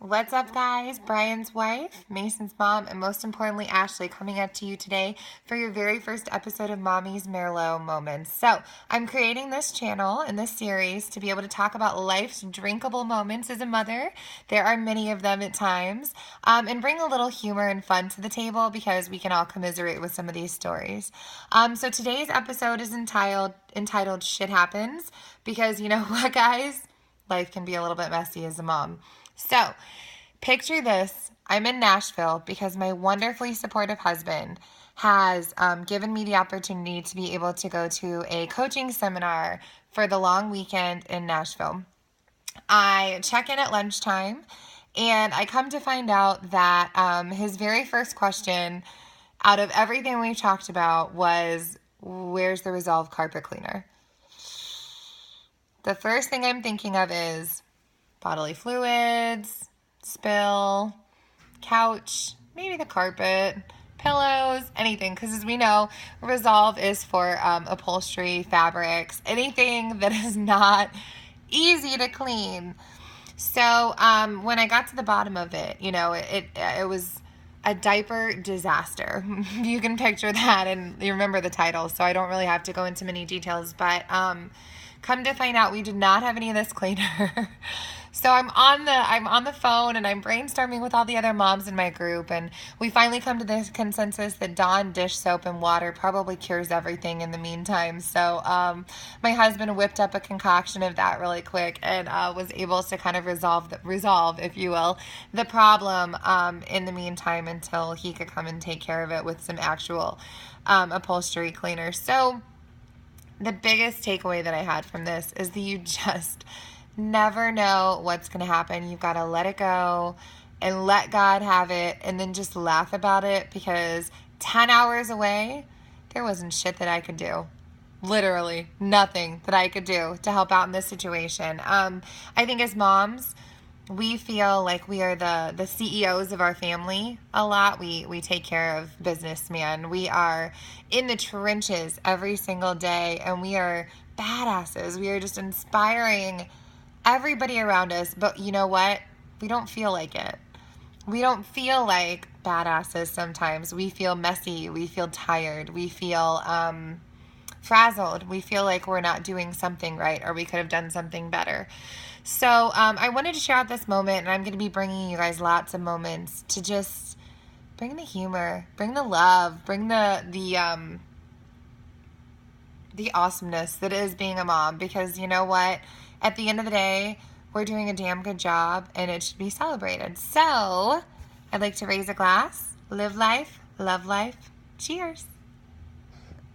What's up, guys? Brian's wife, Mason's mom, and most importantly, Ashley, coming up to you today for your very first episode of Mommy's Merlot Moments. So, I'm creating this channel and this series to be able to talk about life's drinkable moments as a mother. There are many of them at times, and bring a little humor and fun to the table because we can all commiserate with some of these stories. So today's episode is entitled Shit Happens, because you know what, guys? Life can be a little bit messy as a mom. So, picture this. I'm in Nashville because my wonderfully supportive husband has given me the opportunity to be able to go to a coaching seminar for the long weekend in Nashville. I check in at lunchtime, and I come to find out that his very first question out of everything we've talked about was, "Where's the Resolve carpet cleaner?" The first thing I'm thinking of is bodily fluids, spill, couch, maybe the carpet, pillows, anything. Because as we know, Resolve is for upholstery, fabrics, anything that is not easy to clean. So when I got to the bottom of it, it was a diaper disaster. You can picture that, and you remember the title, so I don't really have to go into many details. But come to find out, we did not have any of this cleaner. So I'm on the phone and I'm brainstorming with all the other moms in my group, and we finally come to this consensus that Dawn dish soap and water probably cures everything in the meantime. So my husband whipped up a concoction of that really quick and was able to kind of resolve, if you will, the problem in the meantime until he could come and take care of it with some actual upholstery cleaner. So the biggest takeaway that I had from this is that you just never know what's going to happen. You've got to let it go and let God have it, and then just laugh about it, because 10 hours away, there wasn't shit that I could do. Literally nothing that I could do to help out in this situation. I think as moms, we feel like we are the CEOs of our family a lot. We take care of businessman. We are in the trenches every single day, and we are badasses. We are just inspiring everybody around us. But you know what? We don't feel like it. We don't feel like badasses sometimes. We feel messy. We feel tired. We feel frazzled. We feel like we're not doing something right, or we could have done something better. So I wanted to share out this moment, and I'm going to be bringing you guys lots of moments to just bring the humor, bring the love, bring the awesomeness that is being a mom, because you know what? At the end of the day, we're doing a damn good job, and it should be celebrated. So I'd like to raise a glass, live life, love life. Cheers.